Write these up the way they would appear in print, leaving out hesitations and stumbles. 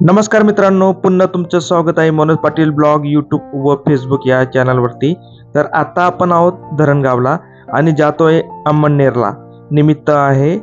नमस्कार मित्रांनो, पुन्हा तुमचं स्वागत आहे मनोज पाटील ब्लॉग यूट्यूब व फेसबुक या चॅनलवरती. तर आता आपण आहोत धरणगावला आणि जातोय अंमळनेरला. निमित्त आहे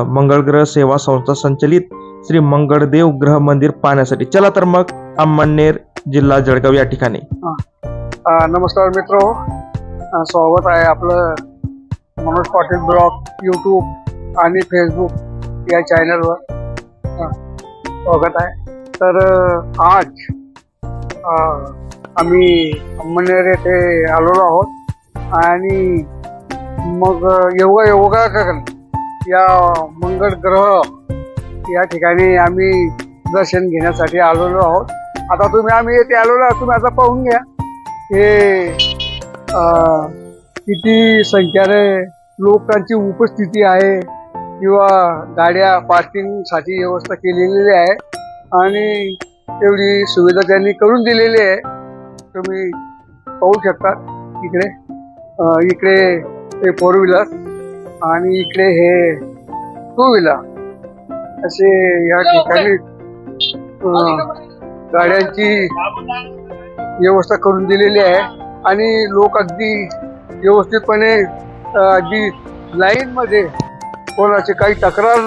मंगळग्रह सेवा संस्था संचलित श्री मंगळदेव ग्रह मंदिर पाहण्यासाठी. चला तर मग अंमळनेर, जिल्हा जळगाव या ठिकाणी. नमस्कार मित्रो, स्वागत आहे आपलं मनोज पाटील ब्लॉग यूट्यूब आणि फेसबुक या चॅनलवर. स्वागत आहे. तर आज आम्ही अंमळनेर येथे आलेलो आहोत आणि मग योगा या मंगळ ग्रह या ठिकाणी आम्ही दर्शन घेण्यासाठी आलेलो आहोत. आता आम्ही येथे आलेलो आहोत, तुम्ही आता पाहून घ्या हे किती संख्येने लोकांची उपस्थिती आहे किंवा गाड्या पार्किंगसाठी व्यवस्था केलेली आहे आणि एवढी सुविधा त्यांनी करून दिलेली आहे. तुम्ही पाहू शकता इकडे हे 4 व्हीलर आणि इकडे हे 2 व्हीलर असे या ठिकाणी गाड्यांची व्यवस्था करून दिलेली आहे आणि लोक अगदी व्यवस्थितपणे अगदी लाईन मध्ये कोणाची काही तक्रार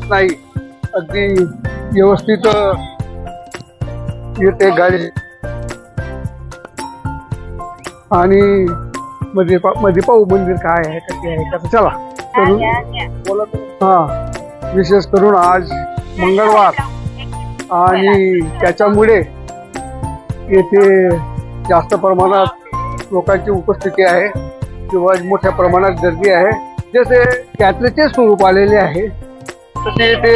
नाही, अगदी व्यवस्थित येते गाडी. आणि मध्ये पाहू मंदिर काय आहे कसे आहे का. चला करून विशेष करून आज मंगळवार आणि त्याच्यामुळे येथे जास्त प्रमाणात लोकांची उपस्थिती आहे किंवा मोठ्या प्रमाणात गर्दी आहे. जसे यात्रेचे स्वरूप आलेले आहे तसे ते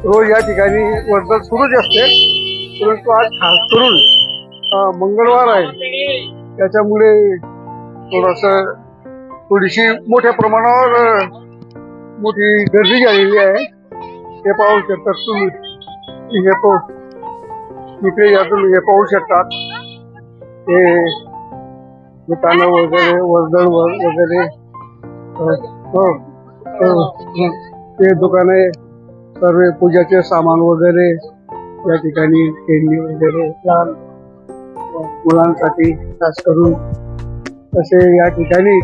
रोज या ठिकाणी वर्दळ सुरूच असते, परंतु आज खास करून मंगळवार आहे त्याच्यामुळे थोडीशी मोठ्या प्रमाणावर मोठी गर्दी झालेली आहे. हे पाहू शकतात तुम्ही. इकडे यातून हे पाहू शकतात हे दुकानं वगैरे वर्दळ वगैरे ते दुकाने सर्व पूजाचे सामान वगैरे या ठिकाणी खेळणी वगैरे लहान मुलांसाठी खास करून तसे या ठिकाणी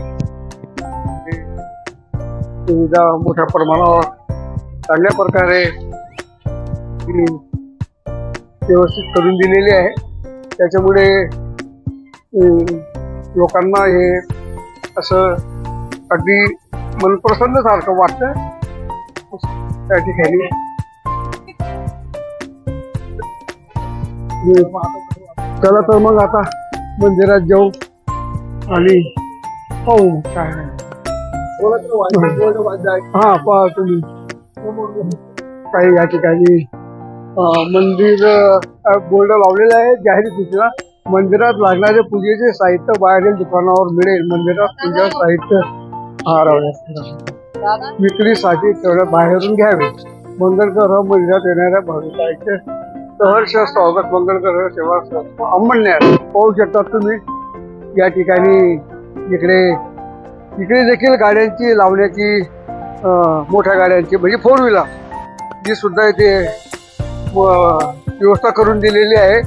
सुविधा मोठ्या प्रमाणावर चांगल्या प्रकारे व्यवस्थित करून दिलेली आहे. त्याच्यामुळे लोकांना हे असं अगदी मनप्रसन्न सारखं वाटतं त्या ठिकाणी. चला तर मग आता मंदिरात जाऊ आणि पाहू काय. पहा तुम्ही काही या ठिकाणी मंदिर बोर्ड लावलेलं आहे जाहीर सूचना. मंदिरात लागणारे पूजेचे साहित्य बाहेरील दुकानावर मिळेल. मंदिरात पूजा साहित्य विक्रीसाठी तेवढ्या बाहेरून घ्यावे. मंगळग्रह मंदिरात येणाऱ्या भाविकांचे सहर्ष स्वागत. मंगळग्रह सेवा संस्था अंमळनेर. पाहू शकता तुम्ही या ठिकाणी इकडे देखील गाड्यांची लावण्याची मोठ्या गाड्यांची म्हणजे 4 व्हीलर जी सुद्धा इथे व्यवस्था करून दिलेली आहे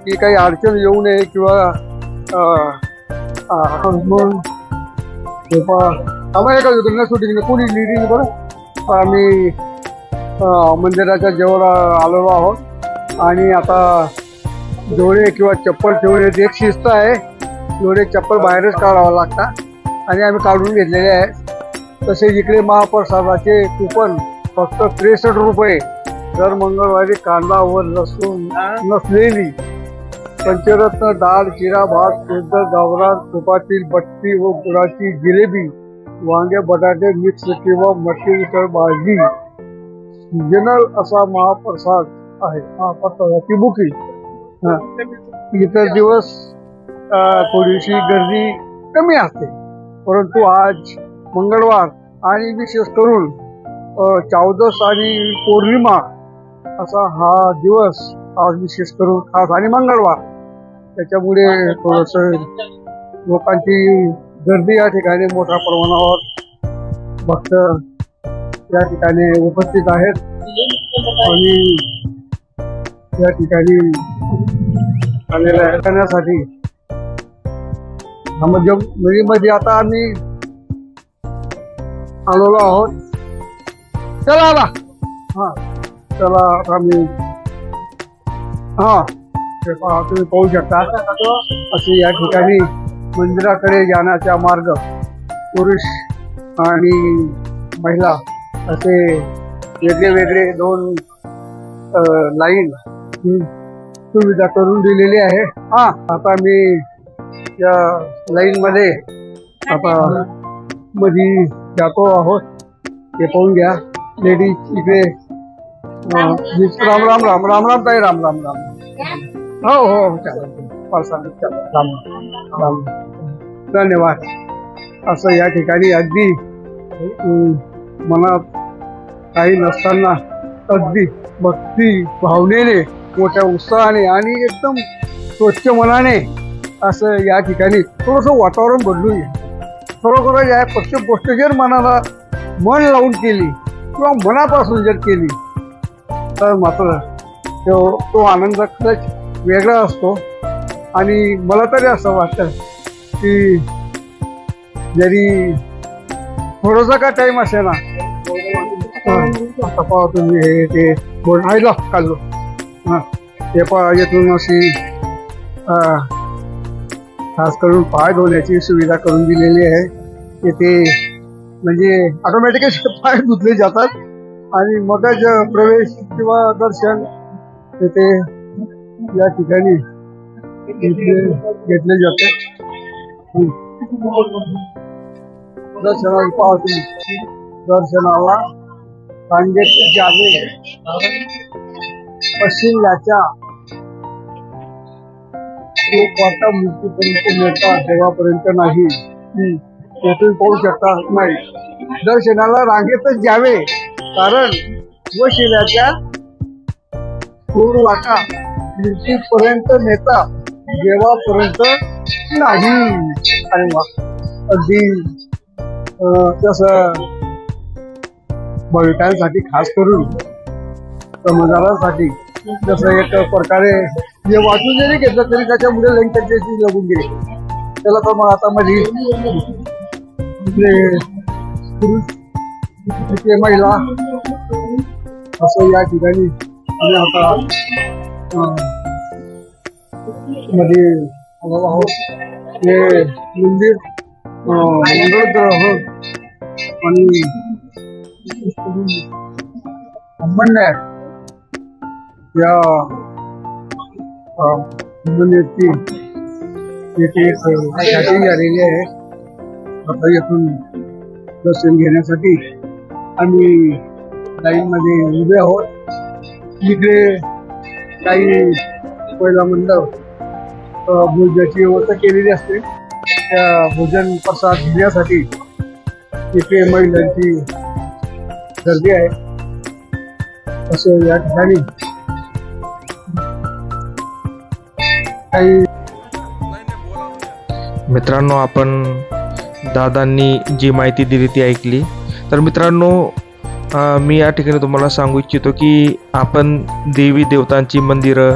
की काही अडचण येऊ नये किंवा शूटिंग कोणी लिडिंग बरं. आम्ही मंदिराच्या जवळ आलेलो आहोत आणि आता जोडे किंवा चप्पल ठेवण्याची एक शिस्त आहे. जोडे चप्पल बाहेरच काढावं लागतात आणि आम्ही काढून घेतलेले आहे. तसेच इकडे महाप्रसादाचे कुपन फक्त 63 रुपये. दर मंगळवारी कांदा व लसूण नसलेली पंचरत्न डाळ, जिरा भात, शुद्ध गावरान तुपातील बट्टी व गुळाची जिलेबी, वांगे बटाटे मिक्स किंवा मटकी उसळ भाजी सीजनल असा महाप्रसाद आहे. महाप्रसादाची बुकिंग. इतर दिवस थोडीशी गर्दी कमी असते, परंतु आज मंगळवार आणि विशेष करून 14 आणि पौर्णिमा असा हा दिवस आज विशेष करून खास आणि मंगळवार त्याच्यामुळे थोडस लोकांची गर्दी या ठिकाणी मोठ्या प्रमाणावर भक्त या ठिकाणी उपस्थित आहेत. आणि या ठिकाणी आलेल्या करण्यासाठी मध्ये आता आम्ही आलेलो आहोत. चला आला. हा चला आता मी तुम्ही पाहू शकता असे या ठिकाणी मंदिराकडे जाण्याचा मार्ग पुरुष आणि महिला असे वेगळे वेगळे दोन लाईन सुविधा करून दिलेली आहे. आता मी या लाईन मध्ये आता मध्ये जातो आहोत. ते पाहून घ्या. लेडीज इकडे राम राम राम राम राम ताई राम राम राम. हो चालेल राम राम धन्यवाद. असं या ठिकाणी अगदी मनात काही नसताना अगदी भक्ती भावनेने मोठ्या उत्साहाने आणि एकदम स्वच्छ मनाने असं या ठिकाणी थोडंसं वातावरण बदलून घ्या. खरोखरच या प्रत्येक गोष्ट जर मनाला मन लावून केली किंवा मनापासून जर केली तर मात्र तो आनंद खरंच वेगळा असतो. आणि मला तरी असं वाटतं की जरी थोडासा का टाइम असे ना आता पाहा तुम्ही हे ते बोल आयला काढलो ते पहा येथून अशी खास करून पाय धुण्याची सुविधा करून दिलेली आहे. येथे म्हणजे ऑटोमॅटिकली पाय धुतले जातात आणि मगच प्रवेश किंवा दर्शन तिथे या ठिकाणी घेतले जाते. दर्शनाला पाहा तुम्ही दर्शनाला रांगेत जावे पश्चिमल्याच्या वाटा मूर्तीपर्यंत मिळतात देवापर्यंत नाही. येथून पाहू शकता नाही. दर्शनाला रांगेतच जावे कारण शिल्याच्या पूर्ण वाटा मूर्तीपर्यंत नेता देवापर्यंत नाही. आणि अगदी तसं भाविकांसाठी खास करून समाजासाठी जसं एक प्रकारे जे वाचून जरी घेतलं तरी त्याच्यामुळे लाईन त्यांच्याशी लागून गेले. त्याला तर मग आता मध्ये पुरुष तिथे महिला असं या ठिकाणी आणि आता मध्ये हे मंदिर मंगळ ग्रह आणि अंमळनेर या अंमळनेरची येथे एक शॅटिंग झालेली आहे. आता येथून दर्शन घेण्यासाठी आम्ही लाईन मध्ये उभे आहोत. इकडे काही पहिला मंडप भोजनाची व्यवस्था केलेली असते. त्या भोजन प्रसाद घेण्यासाठी इथे महिलांची गर्दी आहे. असं या ठिकाणी काही मित्रांनो आपण दादांनी जी माहिती दिली ती ऐकली. तर मित्रांनो मी या ठिकाणी तुम्हाला सांगू इच्छितो की आपण देवी देवतांची मंदिरं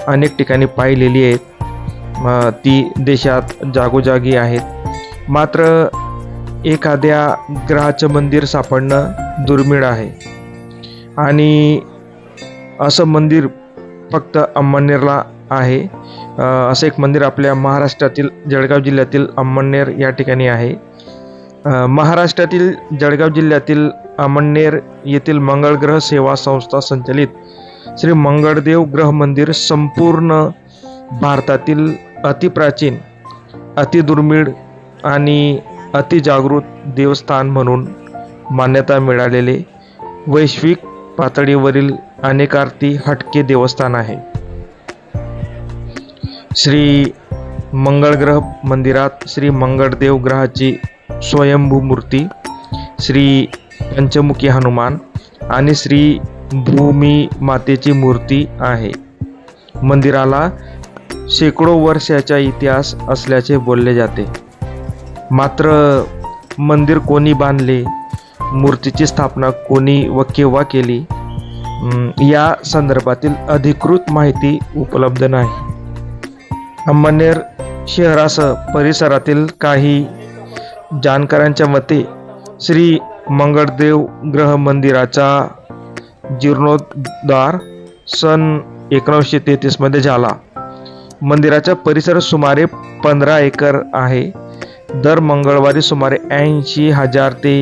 अनेक ठिकाणी पाहिलेली आहेत. ती देशात जागोजागी आहेत. मात्र एखाद्या ग्रहाचं मंदिर सापडणं दुर्मिळ आहे. आणि असं मंदिर फक्त अंमळनेरला आहे. असं एक मंदिर आपल्या महाराष्ट्रातील जळगाव जिल्ह्यातील अंमळनेर या ठिकाणी आहे. महाराष्ट्रातील जळगाव जिल्ह्यातील अंमळनेर येथील मंगळ ग्रह सेवा संस्था संचलित श्री मंगळदेव ग्रह मंदिर संपूर्ण भारतातील अतिप्राचीन अतिदुर्मिळ आणि अतिजागृत देवस्थान म्हणून मान्यता मिळालेले वैश्विक पातळीवरील अनेकार्थी हटके देवस्थान आहे. श्री मंगळग्रह मंदिरात श्री मंगळदेव ग्रहाची स्वयंभू मूर्ती, श्री पंचमुखी हनुमान आणि श्री भूमी मातेची मूर्ती आहे. मंदिराला शेकडो वर्षाचा इतिहास असल्याचे बोलले जाते. मात्र मंदिर कोणी बांधले, मूर्तीची स्थापना कोणी व केव्हा केली या संदर्भातील अधिकृत माहिती उपलब्ध नाही. अंमळनेर शहरासह परिसरातील काही जाणकारांच्या मते श्री मंगळदेव ग्रह मंदिराचा जीर्णोद्धार सन 1933 मध्ये झाला. मंदिराचा परिसर सुमारे 15 एकर आहे. दर मंगळवारी सुमारे 80,000 ते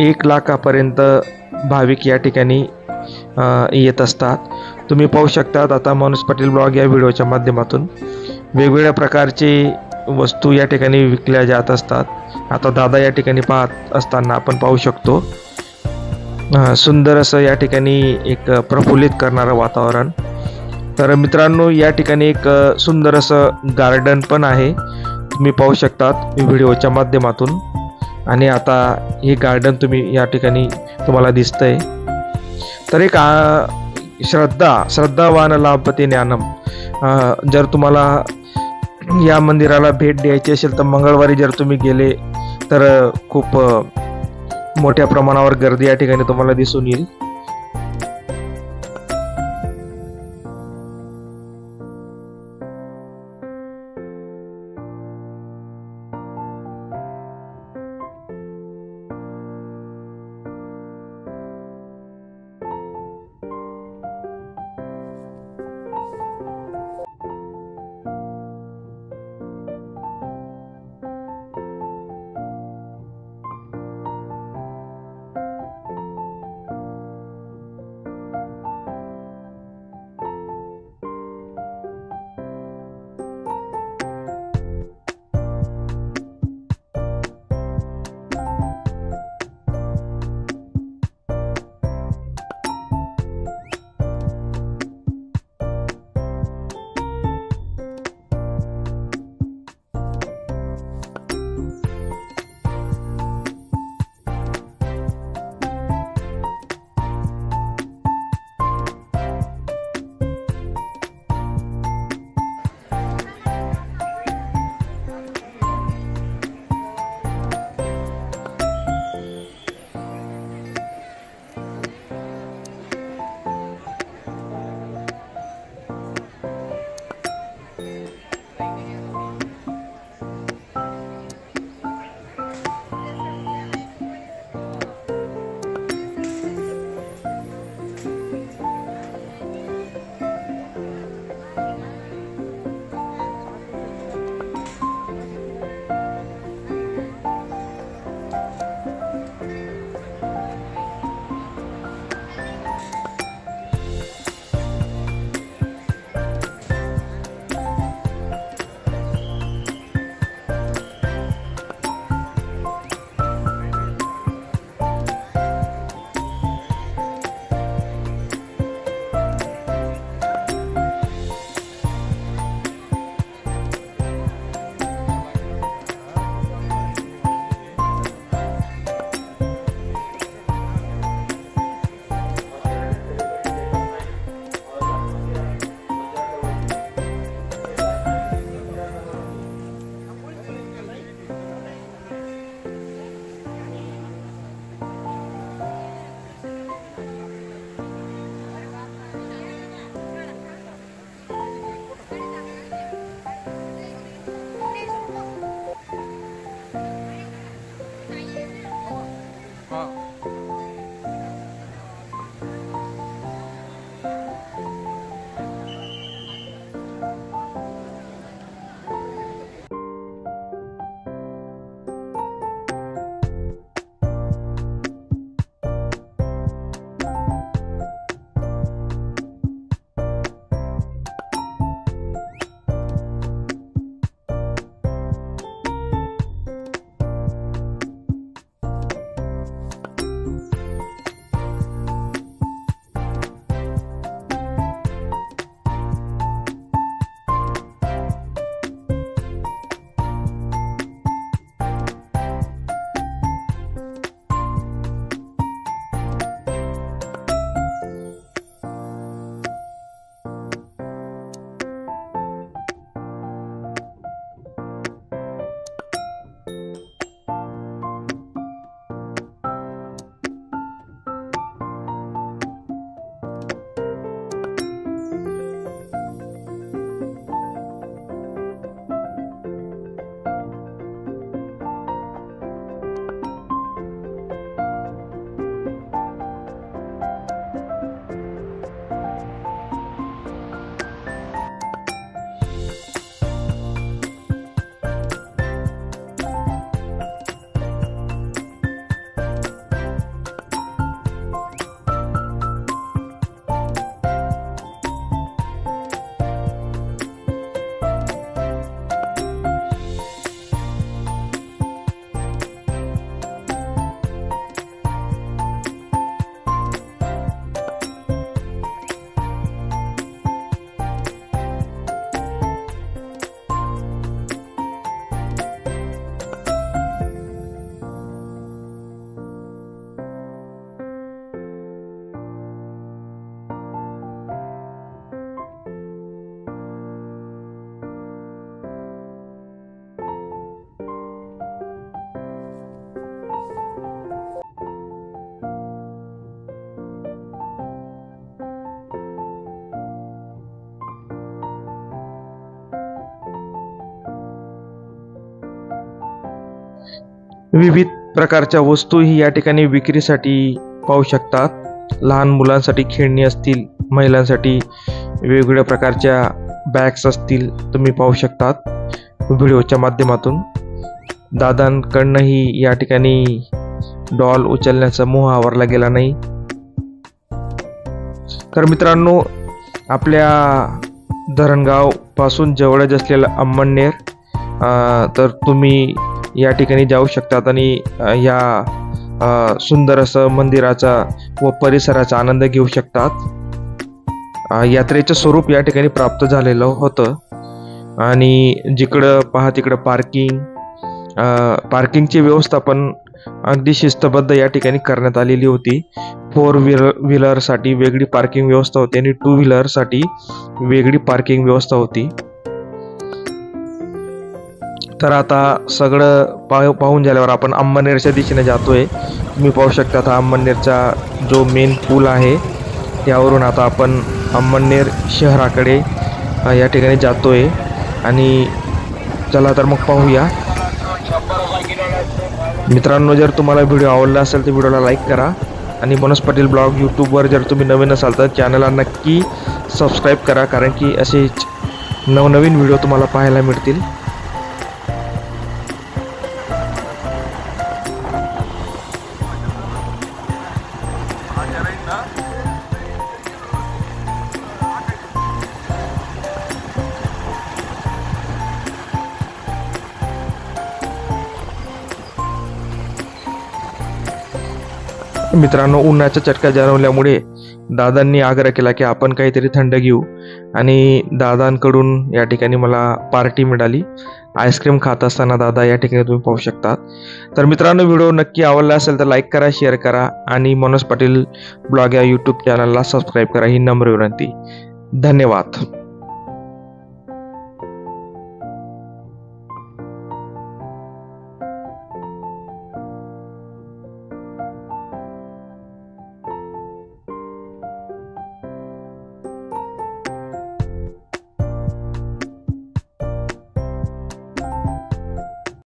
1 लाखापर्यंत भाविक या ठिकाणी येत असतात. तुम्ही पाहू शकता आता मनोज पाटील ब्लॉग या व्हिडिओच्या माध्यमातून वेगवेगळ्या प्रकारचे वस्तू या ठिकाणी विकल्या जात असतात. आता दादा या ठिकाणी पाहत असताना आपण पाहू शकतो सुंदर असं या ठिकाणी एक प्रफुल्लित करणारं वातावरण. तर मित्रांनो, या ठिकाणी एक सुंदर असं गार्डन पण आहे, तुम्ही पाहू शकतात व्हिडिओच्या माध्यमातून. आणि आता हे गार्डन तुम्ही या ठिकाणी तुम्हाला दिसतंय. तर एक श्रद्धावान लाभते ज्ञानम. जर तुम्हाला या मंदिराला भेट द्यायची असेल तर मंगळवारी जर तुम्ही गेले तर खूप मोठ्या प्रमाणावर गर्दी या ठिकाणी तुम्हाला दिसून येईल. विविध प्रकारच्या वस्तूही या ठिकाणी विक्रीसाठी पाहू शकतात. लहान मुलांसाठी खेळणी असतील, महिलांसाठी वेगवेगळ्या प्रकारच्या बॅग्स असतील, तुम्ही पाहू शकतात व्हिडिओच्या माध्यमातून. दादांकडनंही या ठिकाणी डॉल उचलण्याचा मोह आवरला गेला नाही. तर मित्रांनो, आपल्या धरणगाव पासून जवळच असलेलं अम्मळनेर, तर तुम्ही या ठिकाणी जाऊ शकतात आणि या सुंदर असं मंदिराचा व परिसराचा आनंद घेऊ शकतात. यात्रेचं स्वरूप या ठिकाणी प्राप्त झालेलं होतं आणि जिकडं पहा तिकडं पार्किंगची व्यवस्थापन अगदी शिस्तबद्ध या ठिकाणी करण्यात आलेली होती. 4 व्हीलरसाठी वेगळी पार्किंग व्यवस्था होती आणि 2 व्हीलरसाठी वेगळी पार्किंग व्यवस्था होती. तर आता सगळं पाहून झाल्यावर आपण अम्मळनेरच्या दिशेने जातोय. तुम्ही पाहू शकता हा अम्मळनेरचा जो मेन पूल आहे त्यावरून आता आपण अम्मळनेर शहराकडे या ठिकाणी जातोय. आणि चला तर मग पाहूया. मित्रांनो, जर तुम्हाला व्हिडिओ आवडला असेल तर व्हिडिओला लाईक करा आणि मनोज पाटील ब्लॉग यूट्यूबवर जर तुम्ही नवीन असाल तर चॅनलला नक्की सबस्क्राईब करा, कारण की असेच नवनवीन व्हिडिओ तुम्हाला पाहायला मिळतील. मित्रांनो, उन्हाचा चटका जाणवल्यामुळे दादांनी आग्रह केला की आपण काहीतरी थंड घेऊ आणि दादांकडून या ठिकाणी मला पार्टी मिळाली. आईस्क्रीम खात असताना दादा या ठिकाणी तुम्ही पाहू शकतात. तर मित्रांनो, व्हिडिओ नक्की आवडला असेल तर लाईक करा, शेअर करा आणि मनोज पाटील ब्लॉग या यूट्यूब चॅनलला सबस्क्राईब करा ही नम्र विनंती. धन्यवाद.